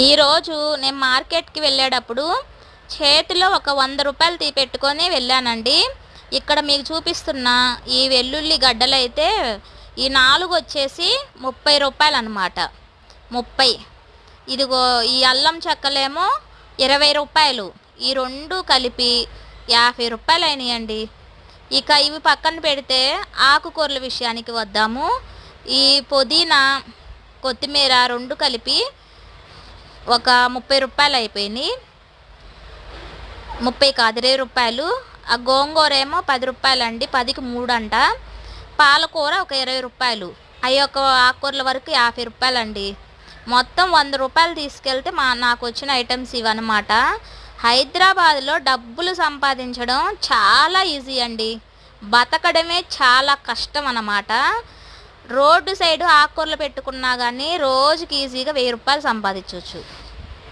ఈరోజు నేను మార్కెట్కి వెళ్ళేటప్పుడు చేతిలో ఒక రూ. 100 పెట్టుకొని వెళ్ళానండి. ఇక్కడ మీకు చూపిస్తున్న ఈ వెల్లుల్లి గడ్డలు అయితే ఈ 4 వచ్చేసి రూ. 30 అన్నమాట. 30. ఇదిగో ఈ అల్లం చెక్కలేమో రూ. 20. ఈ రెండు కలిపి రూ. 50 అయినాయండి. ఇక ఇవి పక్కన పెడితే ఆకుకూరల విషయానికి వద్దాము. ఈ పుదీనా, కొత్తిమీర రెండు కలిపి ఒక రూ. 30 అయిపోయినాయి. 30 కాదు, రూ. 20. ఆ గోంగూర ఏమో రూ. 10 అండి, 10కి 3 అంట. పాలకూర ఒక రూ. 20. అవి ఒక ఆకుకూరల వరకు రూ. 50 అండి. మొత్తం రూ. 100 తీసుకెళ్తే నాకు వచ్చిన ఐటమ్స్ ఇవన్నమాట. హైదరాబాద్లో డబ్బులు సంపాదించడం చాలా ఈజీ అండి, బతకడమే చాలా కష్టం అన్నమాట. రోడ్డు సైడు ఆకుకూరలు పెట్టుకున్నా కానీ రోజుకి ఈజీగా రూ. 1000 సంపాదించవచ్చు.